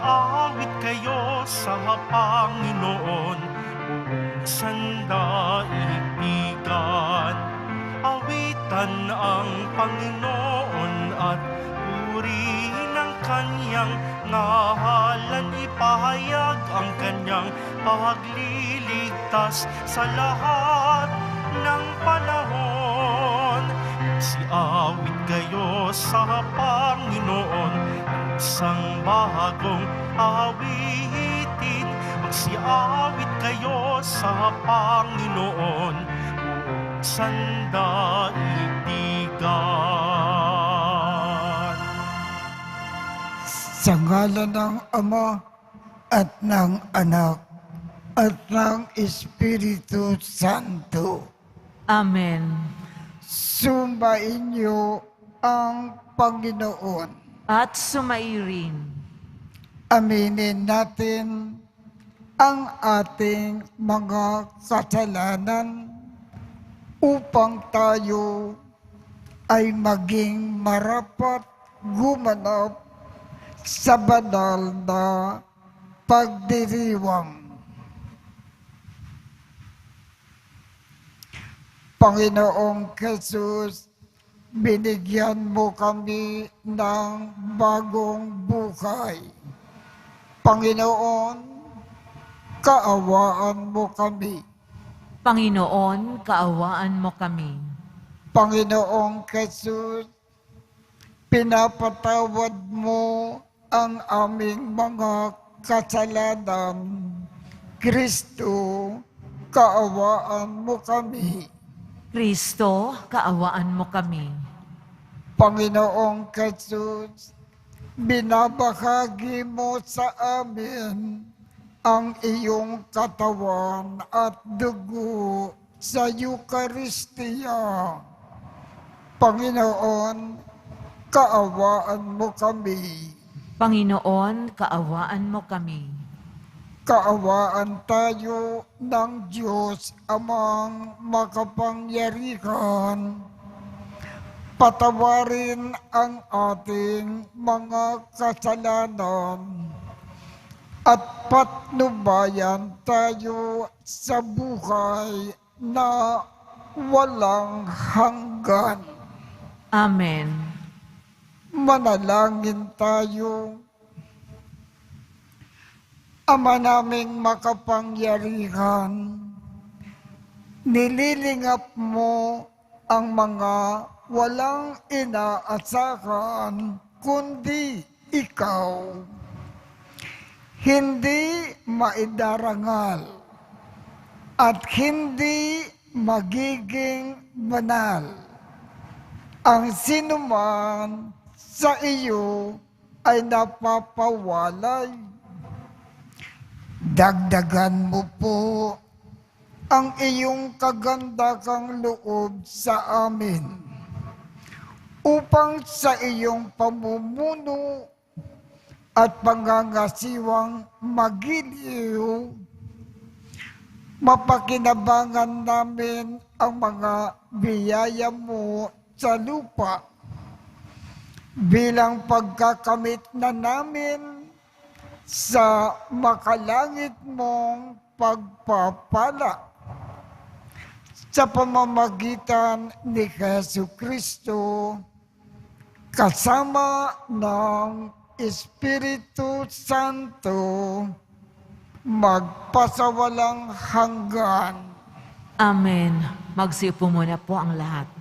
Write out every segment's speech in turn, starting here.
Magsiawit kayo sa Panginoon, buong sandaigdigan. Awitan ang Panginoon at purihin ang kanyang ngalan. Ipahayag ang kanyang pagliligtas sa lahat ng panahon. Magsiawit kayo sa Panginoon, isang bagong awitin. Magsiawit kayo sa Panginoon, buong sandaigdigan. Sa ngalan ng Ama at ng Anak at ng Espiritu Santo. Amen. Sumbain niyo ang Panginoon. At sumairin. Aminin natin ang ating mga kasalanan upang tayo ay maging marapat gumanap sa banal na pagdiriwang. Panginoong Jesus, binigyan mo kami ng bagong buhay. Panginoon, kaawaan mo kami. Panginoon, kaawaan mo kami. Panginoong Jesus, pinapatawad mo ang aming mga kasalanan. Kristo, kaawaan mo kami. Kristo, kaawaan mo kami. Panginoong Jesus, binabahagi mo sa amin ang iyong katawan at dugo sa Eucharistia. Panginoon, kaawaan mo kami. Panginoon, kaawaan mo kami. Kaawaan tayo ng Diyos Amang makapangyarihan. Patawarin ang ating mga kasalanan at patnubayan tayo sa buhay na walang hanggan. Amen. Manalangin tayo. Ama naming makapangyarihan, nililingap mo ang mga walang inaasahan kundi ikaw. Hindi maidarangal at hindi magiging banal ang sinuman sa iyo ay napapawalay. Dagdagan mo po ang iyong kagandakang loob sa amin upang sa iyong pamumuno at pangangasiwang magiliw, mapakinabangan namin ang mga biyaya mo sa lupa bilang pagkakamit na namin sa makalangit mong pagpapala sa pamamagitan ni Jesucristo kasama ng Espiritu Santo magpasawalang hanggan. Amen. Magsiupo muna po ang lahat.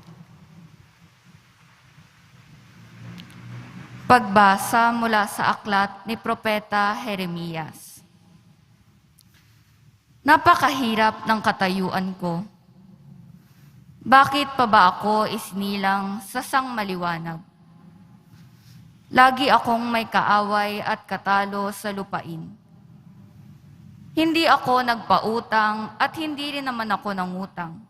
Pagbasa mula sa aklat ni Propeta Jeremias. Napakahirap ng katayuan ko. Bakit pa ba ako isinilang sa sangmaliwanag? Lagi akong may kaaway at katalo sa lupain. Hindi ako nagpautang at hindi rin naman ako nangutang.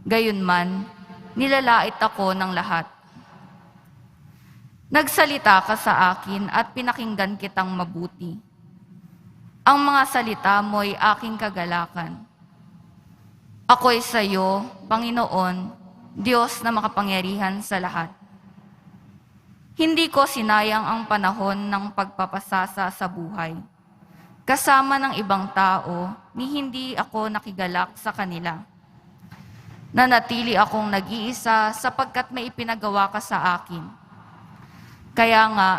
Gayunman, nilalait ako ng lahat. Nagsalita ka sa akin at pinakinggan kitang mabuti. Ang mga salita mo'y aking kagalakan. Ako'y sa iyo, Panginoon, Diyos na makapangyarihan sa lahat. Hindi ko sinayang ang panahon ng pagpapasasa sa buhay. Kasama ng ibang tao, ni hindi ako nakigalak sa kanila. Nanatili akong nag-iisa sapagkat may ipinagawa ka sa akin. Kaya nga,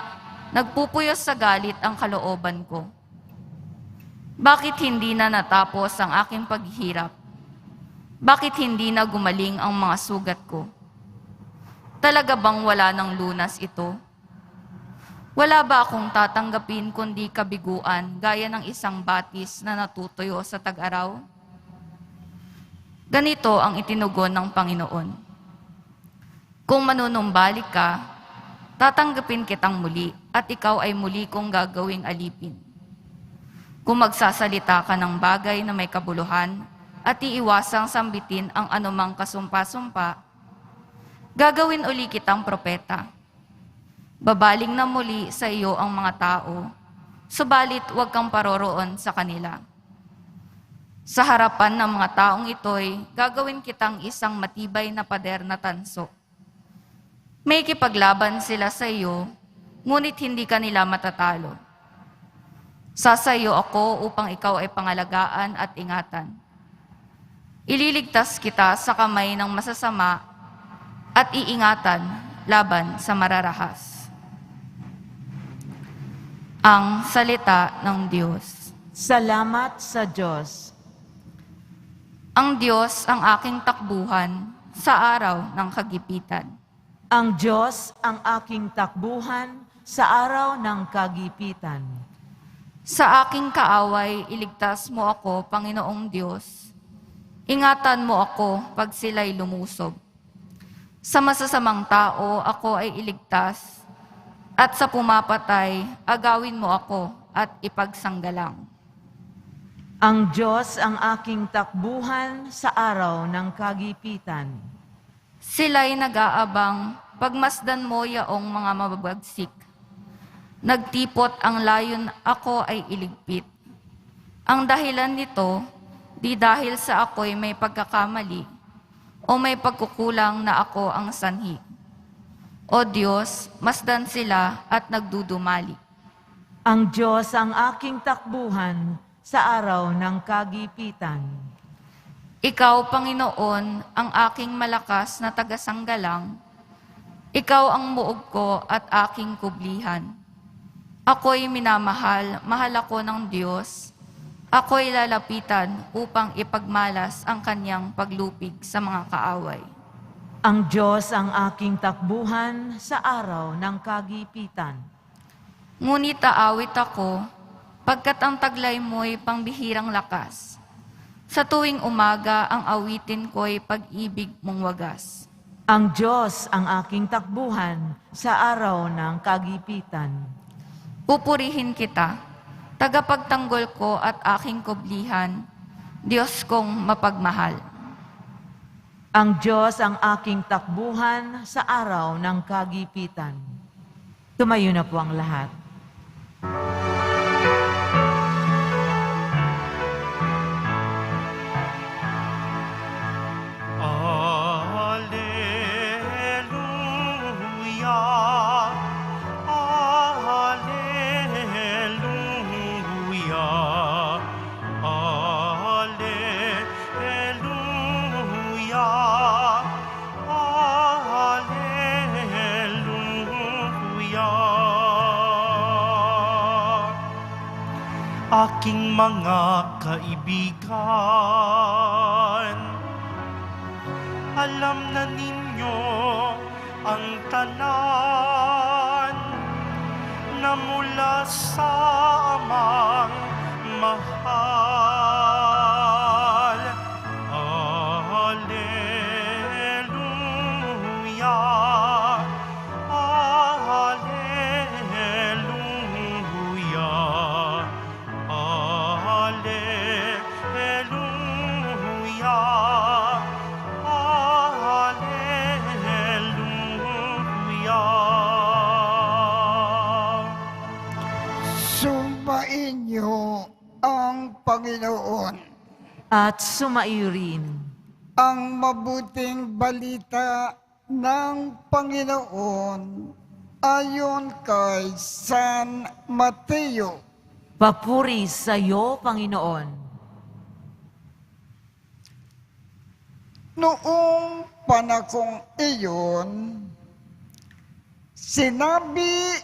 nagpupuyos sa galit ang kalooban ko. Bakit hindi na natapos ang aking paghihirap? Bakit hindi na gumaling ang mga sugat ko? Talaga bang wala ng lunas ito? Wala ba akong tatanggapin kundi kabiguan gaya ng isang batis na natutuyo sa tag-araw? Ganito ang itinugon ng Panginoon. Kung manunumbalik ka, tatanggapin kitang muli at ikaw ay muli kong gagawing alipin. Kung magsasalita ka ng bagay na may kabuluhan at iiwasang sambitin ang anumang kasumpa-sumpa, gagawin uli kitang propeta. Babaling na muli sa iyo ang mga tao, subalit huwag kang paroroon sa kanila. Sa harapan ng mga taong ito'y gagawin kitang isang matibay na pader na tanso. May kipaglaban sila sa iyo, ngunit hindi ka nila matatalo. Sasayo ako upang ikaw ay pangalagaan at ingatan. Ililigtas kita sa kamay ng masasama at iingatan laban sa mararahas. Ang salita ng Diyos. Salamat sa Diyos. Ang Diyos ang aking takbuhan sa araw ng kagipitan. Ang Diyos ang aking takbuhan sa araw ng kagipitan. Sa aking kaaway, iligtas mo ako, Panginoong Diyos. Ingatan mo ako pag sila'y lumusob. Sa masasamang tao, ako ay iligtas, at sa pumapatay, agawin mo ako at ipagsanggalang. Ang Diyos ang aking takbuhan sa araw ng kagipitan. Sila'y nag-aabang, pagmasdan mo yaong mga mababagsik. Nagtipot ang layon, ako ay iligpit. Ang dahilan nito, di dahil sa ako'y may pagkakamali, o may pagkukulang na ako ang sanhi. O Diyos, masdan sila at nagdudumali. Ang Diyos ang aking takbuhan sa araw ng kagipitan. Ikaw, Panginoon, ang aking malakas na tagasanggalang. Ikaw ang muog ko at aking kublihan. Ako'y minamahal, mahal ako ng Diyos. Ako'y lalapitan upang ipagmalas ang kanyang paglupig sa mga kaaway. Ang Diyos ang aking takbuhan sa araw ng kagipitan. Ngunit aawit ako, pagkat ang taglay mo'y pangbihirang lakas. Sa tuwing umaga, ang awitin ko'y pag-ibig mong wagas. Ang Diyos ang aking takbuhan sa araw ng kagipitan. Pupurihin kita, tagapagtanggol ko at aking kublihan, Diyos kong mapagmahal. Ang Diyos ang aking takbuhan sa araw ng kagipitan. Tumayo na po ang lahat. Alleluia, Alleluia, Alleluia, Alleluia. Aking mga kaibigan, alam na ninyo ang tanan na mula sa amang mahal. Alleluia, Alleluia, Alleluia, Alleluia. Sumain niyo ang Panginoon. At sumaiyo rin Ang mabuting balita ng Panginoon ayon kay San Mateo. Papuri sa iyo, Panginoon. Noong panahong iyon, sinabi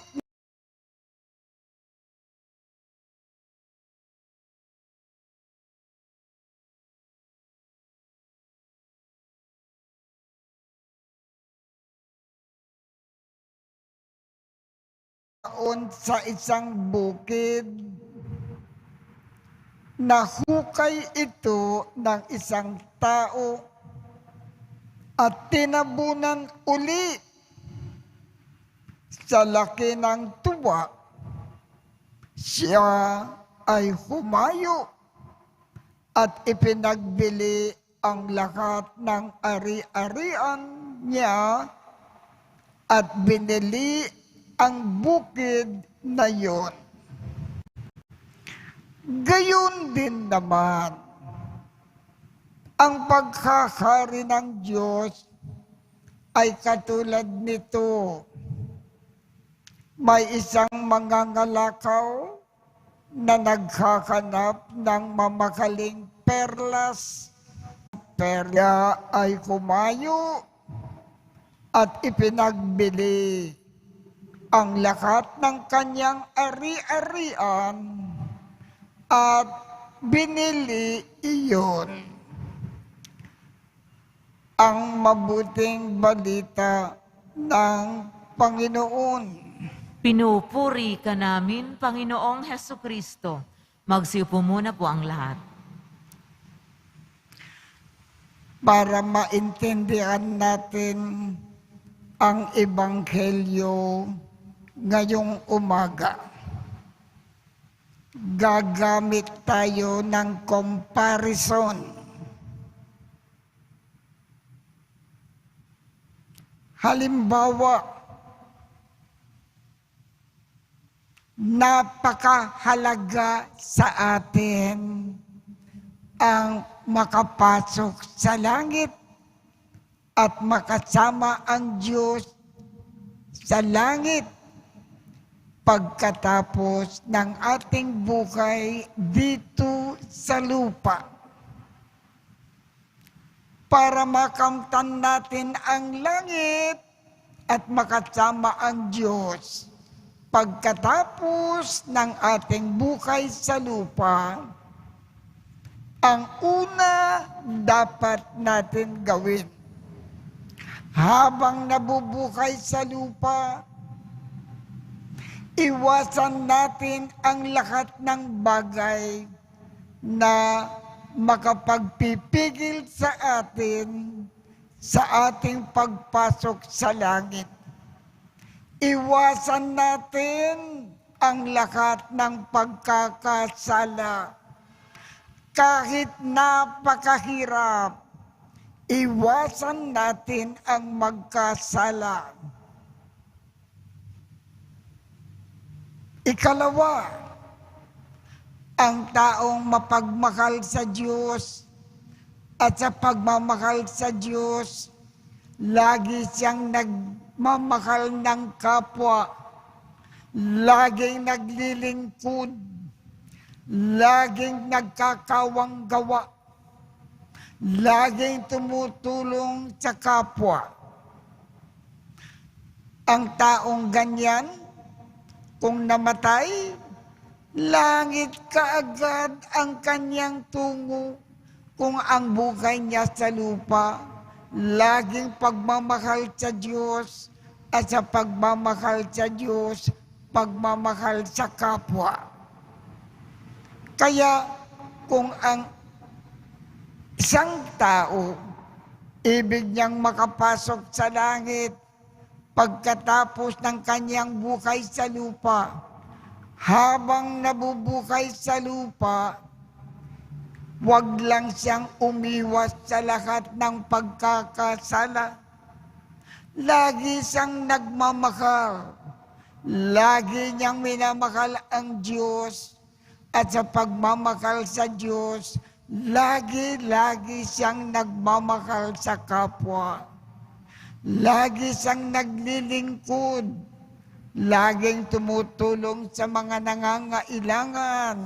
sa isang bukid, nahukay ito ng isang tao at tinabunan uli. Sa laki ng tuwa, siya ay humayo at ipinagbili ang lahat ng ari-arian niya at binili ang bukid na yon. Gayon din naman, ang paghahari ng Diyos ay katulad nito. May isang mangangalakaw na naghahanap ng mamakaling perlas. Perla ay humayo at ipinagbili ang lahat ng kanyang ari-arian at binili iyon. Ang mabuting balita ng Panginoon. Pinupuri ka namin, Panginoong Hesukristo. Magsiupo muna po ang lahat. Para maintindihan natin ang Ebanghelyo ngayong umaga, gagamit tayo ng comparison. Halimbawa, napakahalaga sa atin ang makapasok sa langit at makasama ang Diyos sa langit pagkatapos ng ating buhay dito sa lupa. Para makamtan natin ang langit at makasama ang Diyos pagkatapos ng ating buhay sa lupa, ang una dapat natin gawin habang nabubuhay sa lupa, iwasan natin ang lahat ng bagay na makapagpipigil sa atin sa ating pagpasok sa langit. Iwasan natin ang lahat ng pagkakasala. Kahit napakahirap, iwasan natin ang magkasala. Ikalawa, ang taong mapagmahal sa Diyos at sa pagmamahal sa Diyos, lagi siyang nagmamahal ng kapwa, laging naglilingkod, laging nagkakawang gawa, laging tumutulong sa kapwa. Ang taong ganyan, kung namatay, langit kaagad ang kanyang tungo. Kung ang buhay niya sa lupa, laging pagmamahal sa Diyos at sa pagmamahal sa Diyos, pagmamahal sa kapwa. Kaya kung ang isang tao, ibig niyang makapasok sa langit pagkatapos ng kanyang buhay sa lupa, habang nabubuhay sa lupa, wag lang siyang umiwas sa lahat ng pagkakasala. Lagi siyang nagmamahal. Lagi niyang minamahal ang Diyos. At sa pagmamahal sa Diyos, lagi siyang nagmamahal sa kapwa. Lagi siyang naglilingkod. laging tumutulong sa mga nangangailangan,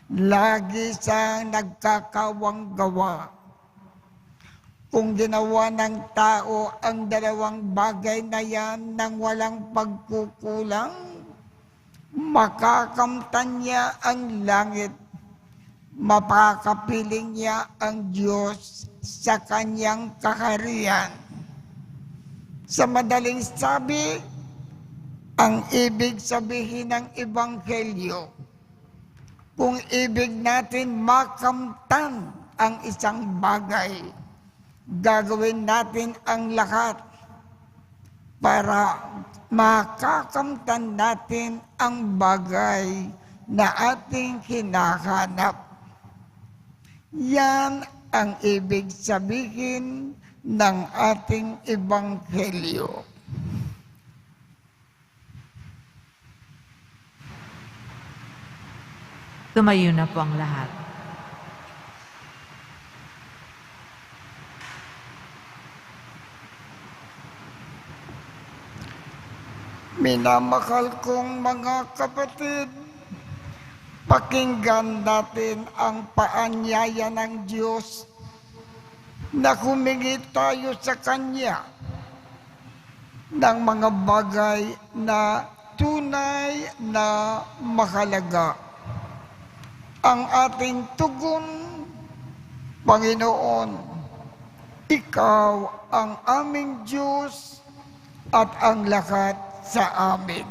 lagi siyang nagkakawang gawa. Kung ginawa ng tao ang dalawang bagay na yan nang walang pagkukulang, makakamtan niya ang langit, mapakapiling niya ang Diyos sa kanyang kaharian. Sa madaling sabi, ang ibig sabihin ng Ebanghelyo, kung ibig natin makamtan ang isang bagay, gagawin natin ang lahat para makakamtan natin ang bagay na ating hinahanap. Yan ang ibig sabihin ng ating Ebanghelyo. Tumayo na po ang lahat. Minamahal kong mga kapatid, pakinggan natin ang paanyaya ng Diyos na humingi tayo sa Kanya ng mga bagay na tunay na mahalaga. Ang ating tugon, Panginoon, Ikaw ang aming Diyos at ang lahat sa amin.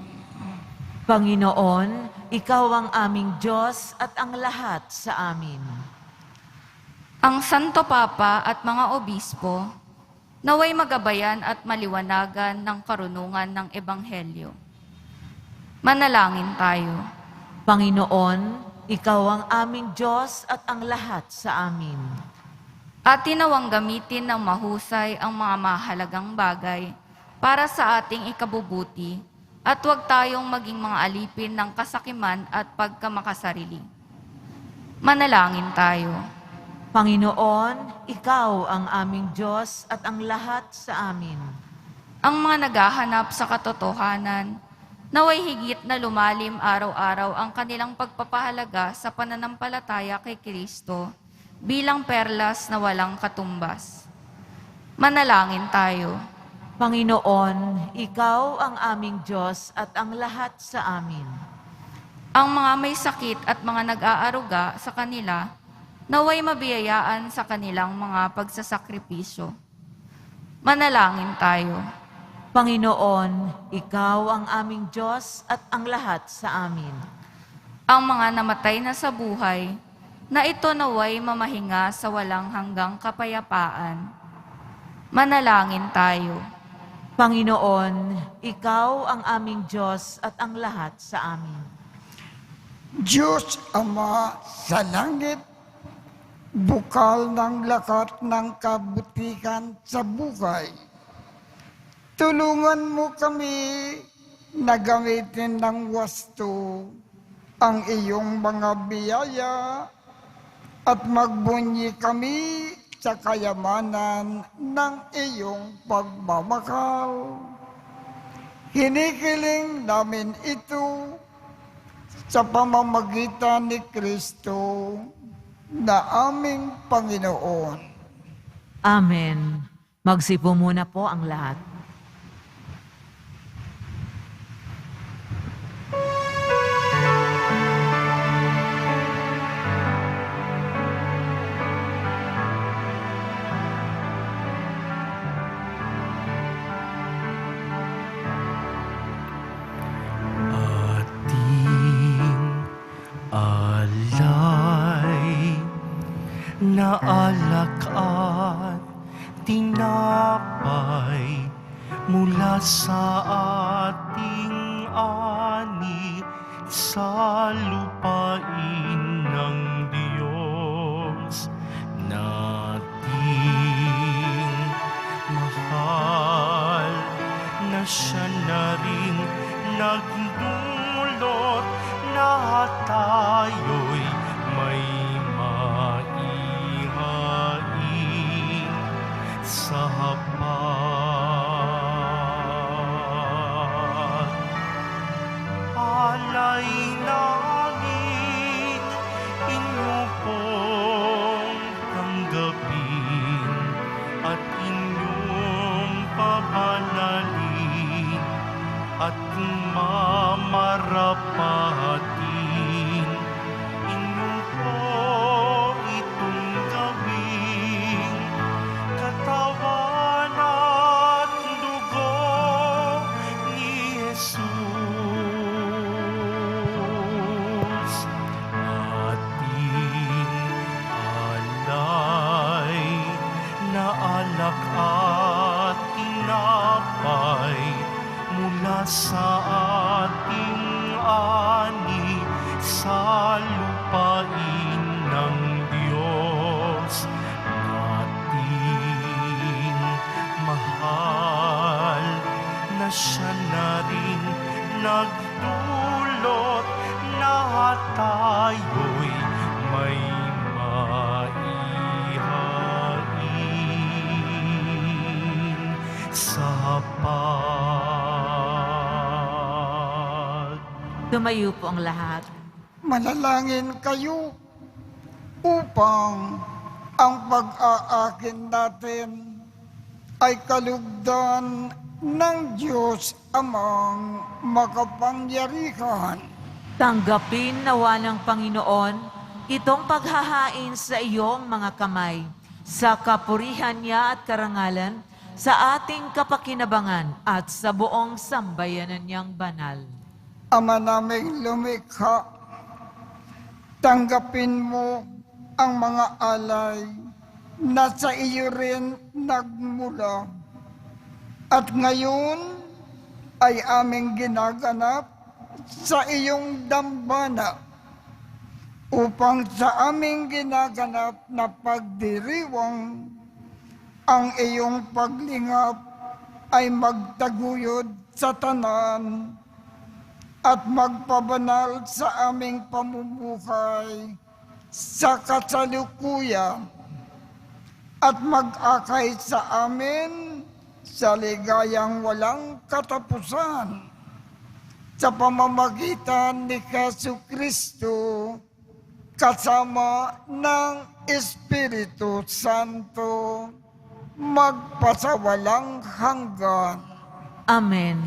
Panginoon, Ikaw ang aming Diyos at ang lahat sa amin. Ang Santo Papa at mga obispo, naway magabayan at maliwanagan ng karunungan ng Ebanghelyo. Manalangin tayo. Panginoon, Ikaw ang aming Diyos at ang lahat sa amin. At tinawang gamitin ng mahusay ang mga mahalagang bagay para sa ating ikabubuti at huwag tayong maging mga alipin ng kasakiman at pagkamakasarili. Manalangin tayo. Panginoon, Ikaw ang aming Diyos at ang lahat sa amin. Ang mga naghahanap sa katotohanan, naway higit na lumalim araw-araw ang kanilang pagpapahalaga sa pananampalataya kay Kristo bilang perlas na walang katumbas. Manalangin tayo. Panginoon, Ikaw ang aming Diyos at ang lahat sa amin. Ang mga may sakit at mga nag-aaruga sa kanila, naway mabiyayaan sa kanilang mga pagsasakripisyo. Manalangin tayo. Panginoon, Ikaw ang aming Diyos at ang lahat sa amin. Ang mga namatay na sa buhay, na ito naway mamahinga sa walang hanggang kapayapaan. Manalangin tayo. Panginoon, Ikaw ang aming Diyos at ang lahat sa amin. Diyos Ama sa langit, bukal ng lakat ng kabutihan sa buhay, tulungan mo kami na gamitin ng wasto ang iyong mga biyaya at magbunyi kami sa kayamanan ng iyong pagmamahal. Hinihiling namin ito sa pamamagitan ni Kristo na aming Panginoon. Amen. Magsipo muna po ang lahat. Na alak at tinapay mula sa ating ani sa lupain ng Diyos nating mahal, na siya na rin nagdulot na tayo'y may sa hapag. dapatin. Inyong po itong gawing katawan at dugo ni Jesus. Ating alay na alak at tinapay mula sa ating ani sa lupain ng Diyos nating mahal, na siya na rin nagdulot na tayo'y may maihain sa hapag. Tumayo po ang lahat. Manalangin kayo upang ang pag-aakin natin ay kalugdan ng Diyos amang makapangyarihan. Tanggapin nawa ng Panginoon itong paghahain sa iyong mga kamay, sa kapurihan niya at karangalan, sa ating kapakinabangan at sa buong sambayanan niyang banal. Ama naming lumikha, tanggapin mo ang mga alay na sa iyo rin nagmula at ngayon ay aming ginaganap sa iyong dambana upang sa aming ginaganap na pagdiriwang ang iyong paglingap ay magtaguyod sa tanan at magpabanal sa aming pamumuhay sa kasalukuyan at mag-akay sa amin sa ligayang walang katapusan sa pamamagitan ni Jesucristo kasama ng Espiritu Santo magpasawalang hanggan. Amen.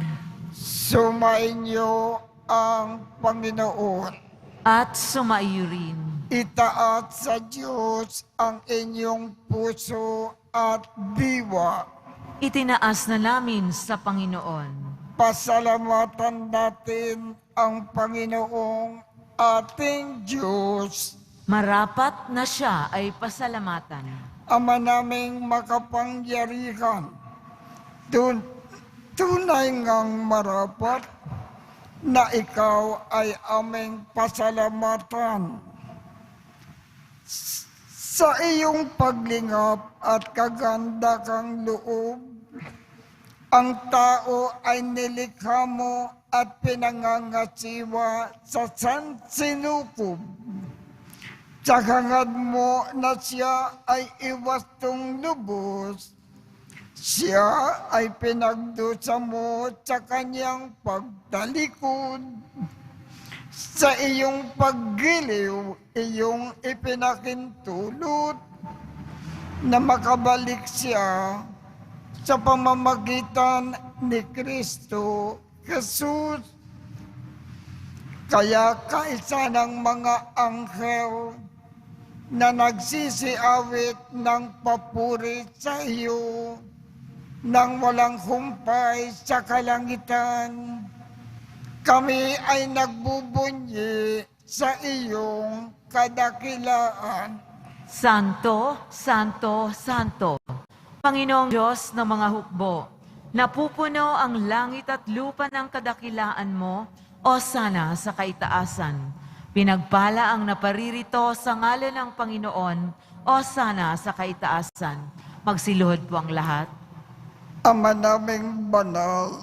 Sumainyo ang Panginoon. At sumaiyo rin. Itaat sa Diyos ang inyong puso at diwa. Itinaas na namin sa Panginoon. Pasalamatan natin ang Panginoong ating Diyos. Marapat na siya ay pasalamatan. Ama naming makapangyarihan, tunay ngang marapat na ikaw ay aming pasalamatan. Sa iyong paglingap at kaganda kang loob, ang tao ay nilikha mo at pinangangasiwa sa sansinukob. Sa hangad mo na siya ay iwastong lubos, siya ay pinagdusa mo sa kanyang pagtalikod. Sa iyong paggiliw, iyong ipinakintulot na makabalik siya sa pamamagitan ni Kristo Jesus. Kaya kaisa ng mga anghel na nagsisiawit ng papuri sa iyo nang walang humpay sa kalangitan, kami ay nagbubunyi sa iyong kadakilaan. Santo, Santo, Santo, Panginoong Diyos ng mga hukbo, napupuno ang langit at lupa ng kadakilaan mo, o sana sa kaitaasan. Pinagpala ang naparirito sa ngalan ng Panginoon, o sana sa kaitaasan. Magsiluhod po ang lahat. Ama naming banal,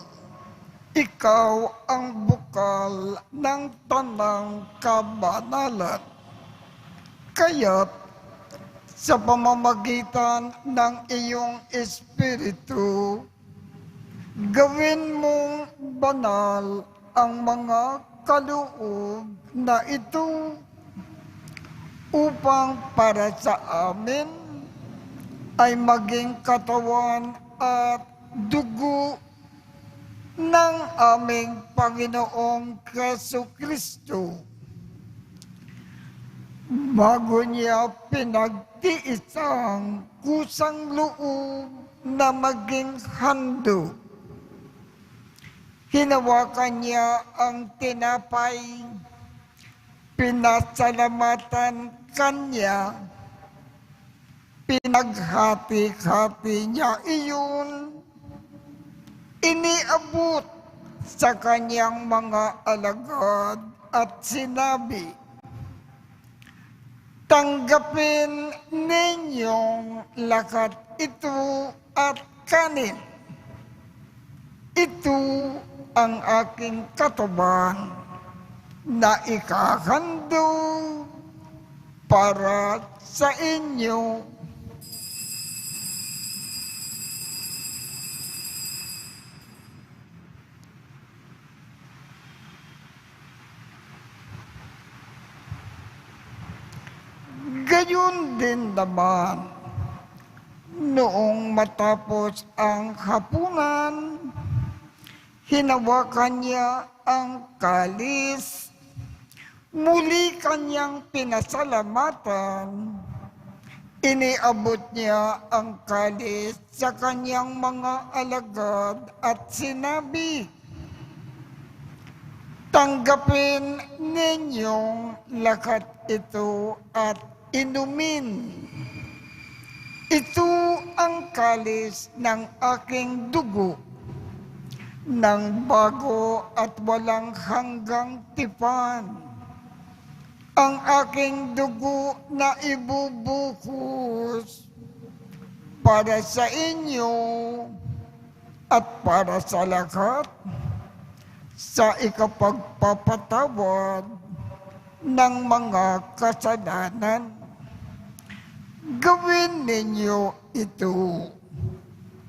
ikaw ang bukal ng tanang kabanalan. Kaya't sa pamamagitan ng iyong Espiritu, gawin mong banal ang mga kaloob na ito upang para sa amin ay maging katawan at dugo ng aming Panginoong Jesucristo. Bago niya pinagtiis ang kusang loob na maging handog, hinawakan niya ang tinapay, pinasalamatan kanya, pinaghati-hati niya iyon, iniabot sa kanyang mga alagad at sinabi, "Tanggapin ninyong lahat ito at kanin. Ito ang aking katawan na ikahandog para sa inyo." Gayon din naman, noong matapos ang hapunan, hinawakan niya ang kalis, muli kanyang pinasalamatan, iniabot niya ang kalis sa kanyang mga alagad at sinabi, "Tanggapin ninyong lahat ito at inumin. Ito ang kalis ng aking dugo, ng bago at walang hanggang tipan. Ang aking dugo na ibubuhos para sa inyo at para sa lahat sa ikapagpapatawad ng mga kasalanan. Gawin ninyo ito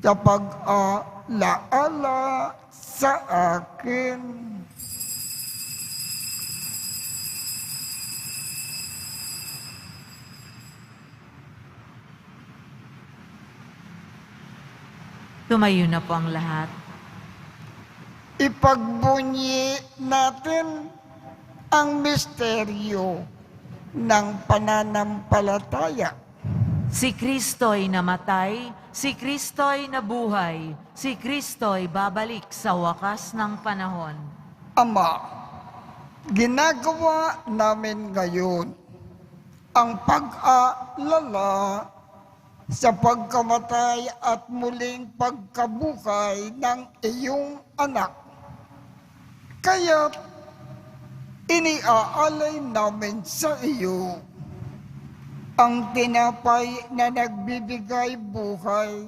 sa pag-alaala sa akin." Tumayo na po ang lahat. Ipagbunyi natin ang misteryo ng pananampalataya. Si Kristo'y namatay, si Kristo'y nabuhay, si Kristo'y babalik sa wakas ng panahon. Ama, ginagawa namin ngayon ang pag-aalala sa pagkamatay at muling pagkabuhay ng iyong anak. Kaya iniaalay namin sa iyo ang tinapay na nagbibigay buhay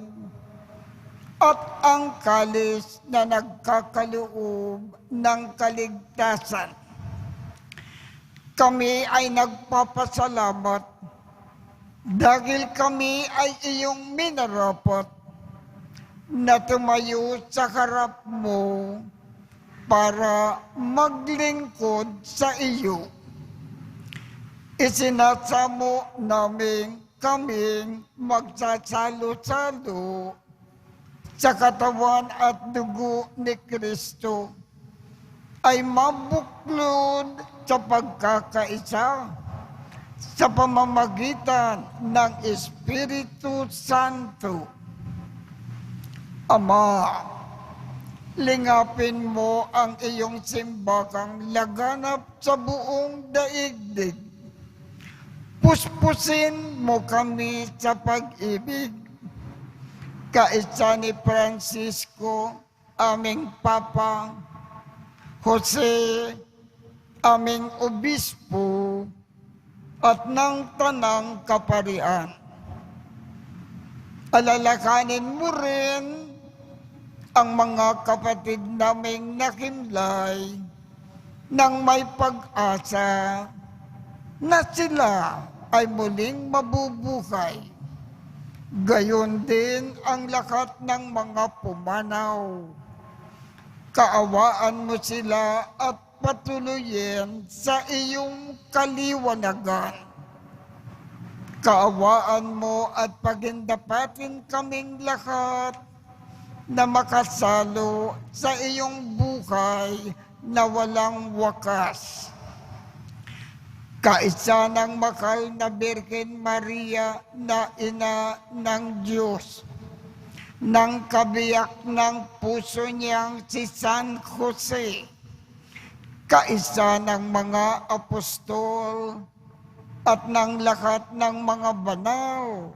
at ang kalis na nagkakaloob ng kaligtasan. Kami ay nagpapasalamat dahil kami ay iyong minarapat na tumayo sa harap mo para maglingkod sa iyo. Isinasamo namin kaming magsasalo-salo sa katawan at dugo ni Kristo ay mabuklod sa pagkakaisa sa pamamagitan ng Espiritu Santo. Ama, lingapin mo ang iyong simbakang laganap sa buong daigdig. Puspusin mo kami sa pag-ibig. Kaisa ni Francisco, aming Papa, Jose, aming Obispo, at ng Tanang Kaparian. Alalakanin mo rin ang mga kapatid naming nakimlay nang may pag-asa na sila ay muling mabubuhay. Gayon din ang lahat ng mga pumanaw. Kaawaan mo sila at patuloyin sa iyong kaliwanagan. Kaawaan mo at pagindapatin kaming lahat na makasalo sa iyong buhay na walang wakas. Kaisa ng mahal na Birhen Maria na ina ng Diyos, ng kabiyak ng puso niyang si San Jose, kaisa ng mga apostol at ng lahat ng mga banal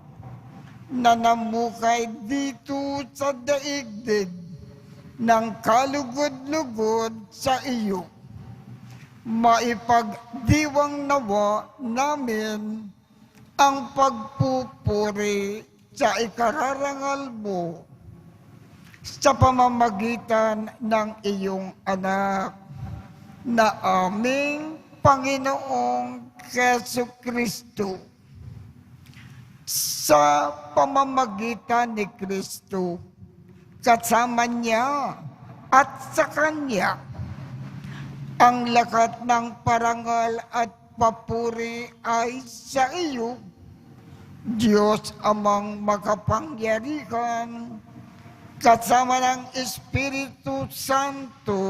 na namukay dito sa daigdig ng kalugod-lugod sa iyo. Maipagdiwang nawa namin ang pagpupuri sa ikararangal mo sa pamamagitan ng iyong anak na aming Panginoong Jesucristo. Sa pamamagitan ni Kristo, kasama niya at sa Kanya, ang lahat ng parangal at papuri ay sa iyo, Diyos Amang makapangyarihan, kasama ng Espiritu Santo,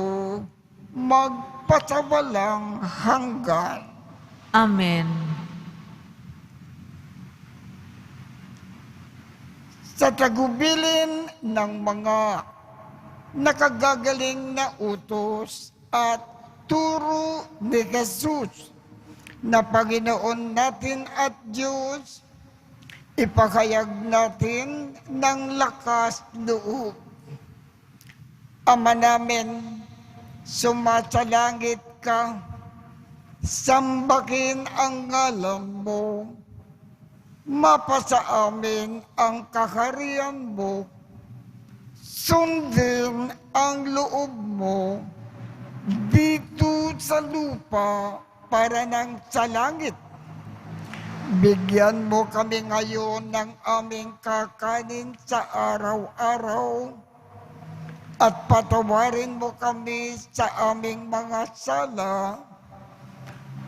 magpasawalang hanggan. Amen. Sa tagubilin ng mga nakagagaling na utos at turo ni Jesus na Panginoon natin at Diyos, ipahayag natin ng lakas loob. Ama namin, sumasalangit ka, sambahin ang ngalan mo, mapasa amin ang kaharian mo, sundin ang loob mo, dito sa lupa para nang sa langit. Bigyan mo kami ngayon ng aming kakanin sa araw-araw at patawarin mo kami sa aming mga sala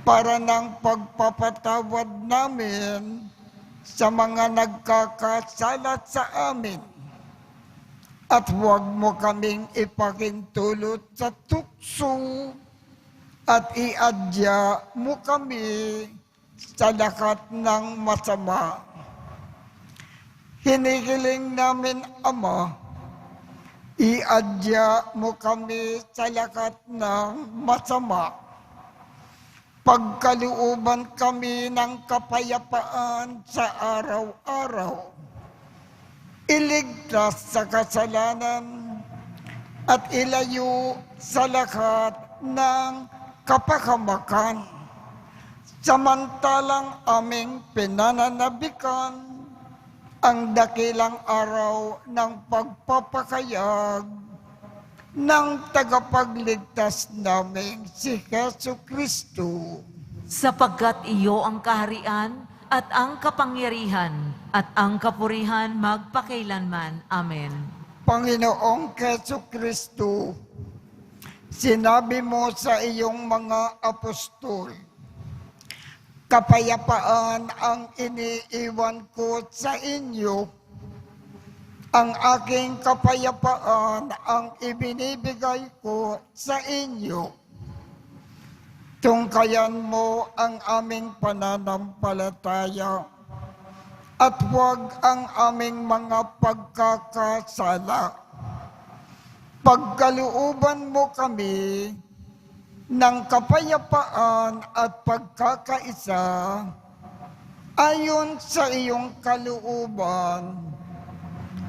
para nang pagpapatawad namin sa mga nagkakasala sa amin. At huwag mo kaming ipakintulot sa tukso at iadya mo kami sa lahat ng masama. Hinihiling namin, Ama, iadya mo kami sa lahat ng masama. Pagkalooban kami ng kapayapaan sa araw-araw. Iligtas sa kasalanan at ilayo sa lahat ng kapahamakan. Samantalang aming pinananabikan ang dakilang araw ng pagpapakayag ng tagapagligtas namin si Jesucristo. Sapagkat iyo ang kaharian at ang kapangyarihan at ang kapurihan magpakailanman. Amen. Panginoong Jesucristo, sinabi mo sa iyong mga apostol, kapayapaan ang iniiwan ko sa inyo, ang aking kapayapaan ang ibinibigay ko sa inyo. Tungkayan mo ang aming pananampalataya at huwag ang aming mga pagkakasala. Pagkalooban mo kami ng kapayapaan at pagkakaisa ayon sa iyong kalooban,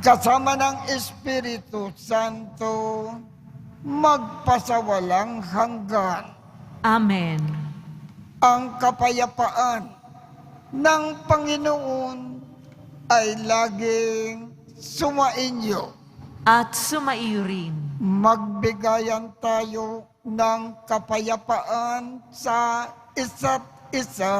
kasama ng Espiritu Santo, magpasawalang hanggan. Amen. Ang kapayapaan ng Panginoon ay laging sumainyo. At sumaiyo rin. Magbigayan tayo ng kapayapaan sa isa't isa.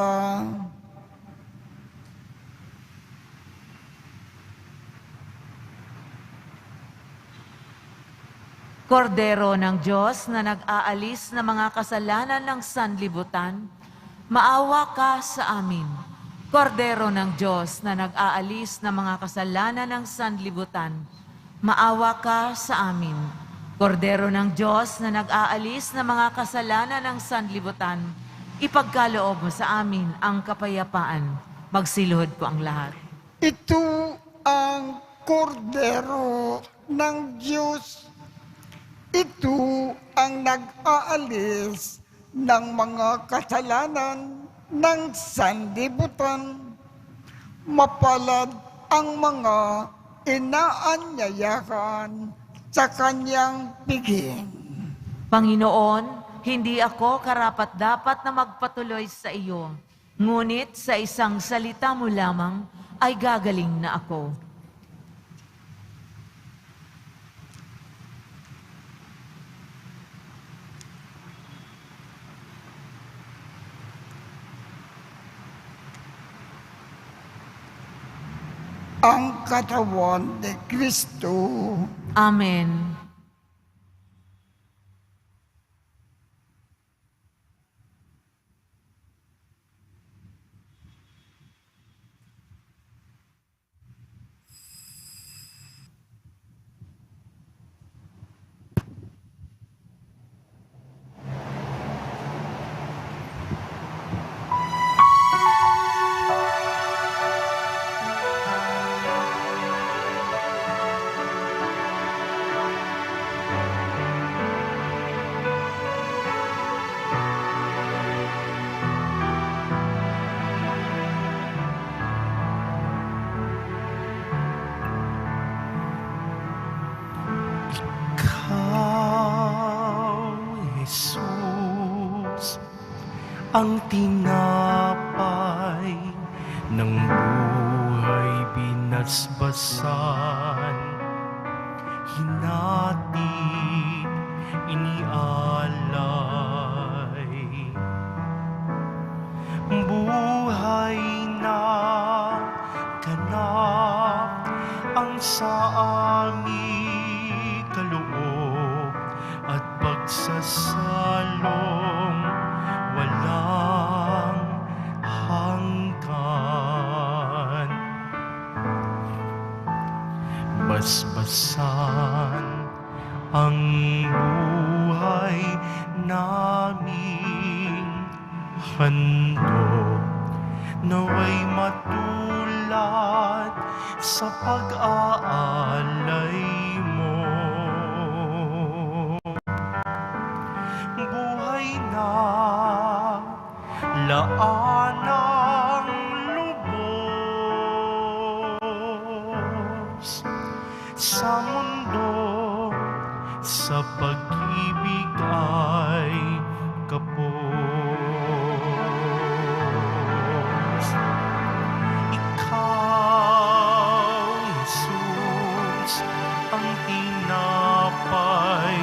Kordero ng Diyos na nag-aalis ng mga kasalanan ng sanlibutan, maawa ka sa amin. Kordero ng Diyos na nag-aalis ng mga kasalanan ng sanlibutan, maawa ka sa amin. Kordero ng Diyos na nag-aalis ng mga kasalanan ng sanlibutan, ipagkaloob mo sa amin ang kapayapaan. Magsiluhod po ang lahat. Ito ang kordero ng Diyos. Ito ang nag-aalis ng mga kasalanan ng sanlibutan. Mapalad ang mga inaanyayahan sa kanyang piging. Panginoon, hindi ako karapat-dapat na magpatuloy sa iyo, ngunit sa isang salita mo lamang ay gagaling na ako. Ang katawan ni Kristo. Amen. Ikaw, Jesus, ang tinapay ng buhay binasbasan, hinatid, inialay. Buhay na ganap ang sa aming kaloob at pagsasalong walang hanggan. Basbasan ang buhay naming handog, naway matulad sa pag-aalay mo. Buhay na laanang lubos sa mundo, sa pag-ibig ay kapos. Ikaw, Jesus, ang tinapay ng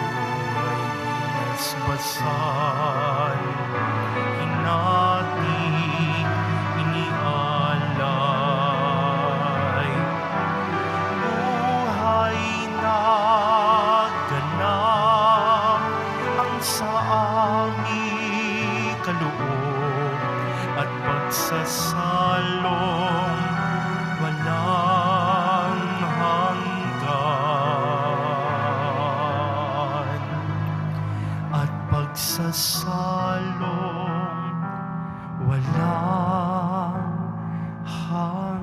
buhay binasbasan, hinatid, inialay. Buhay na ganap ang sa aming kaloob at pagsasalong walang hanggan. At pagsasalong walang hanggan.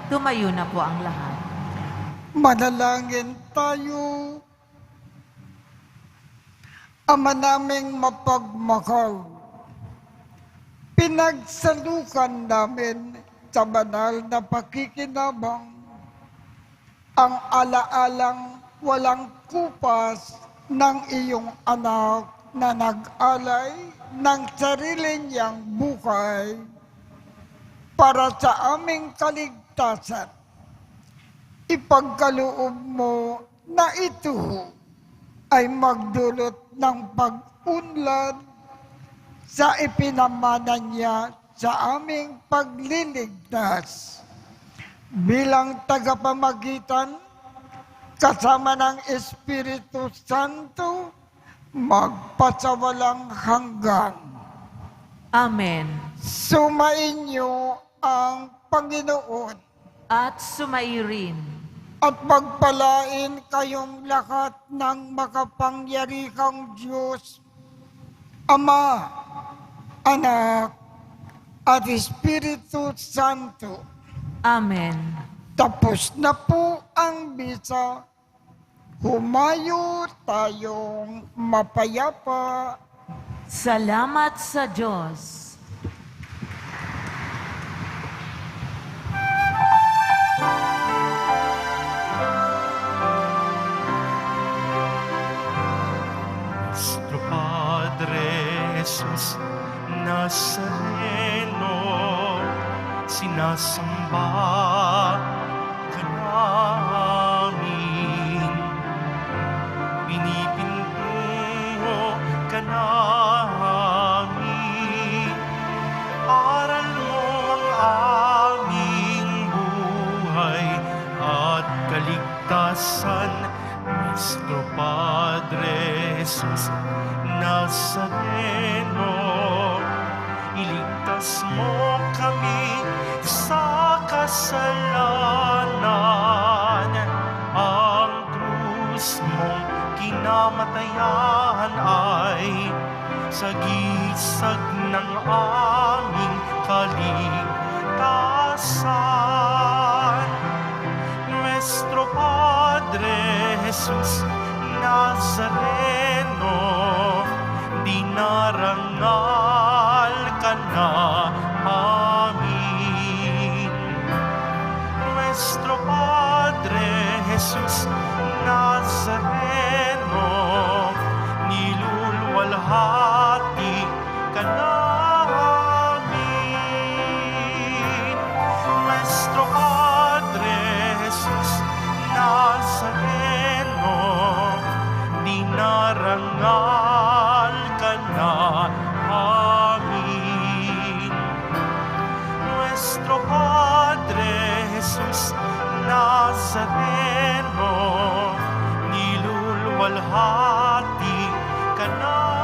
Tumayo na po ang lahat. Manalangin tayo. Ama naming mapagmahal, pinagsalukan namin sa banal na pakikinabang ang alaalang walang kupas ng iyong anak na nag-alay ng sarili niyang buhay para sa aming kaligtasan. Ipagkaloob mo na ito ay magdulot ng pag-unlad sa ipinamana niya sa aming pagliligtas. Bilang tagapamagitan, kasama ng Espiritu Santo, magpasawalang hanggan. Amen. Sumainyo ang Panginoon At sumairin. at pagpalain kayong lahat ng makapangyarihang Diyos, Ama, Anak, at Espiritu Santo. Amen. Tapos na po ang misa. Humayo tayong mapayapa. Salamat sa Diyos. Nuestro Padre Jesus Nazareno, sinasamba ka namin. Pinipintungo ka namin. Aral mo ang aming buhay at kaligtasan. Nuestro Padre Jesus Nazareno, iligtas mo kami sa kasalanan. Ang krus mong kinamatayan ay sagisag ng aming kaligtasan. Nuestro Padre Jesus Nazareno, dinarangal ka namin. Nuestro Padre Jesus Nazareno, niluluwalhati ka namin. Nuestro Padre Jesus Nazareno, dinarangal ka namin. Nuestro Padre Jesus Nazareno, niluluwalhati ka namin.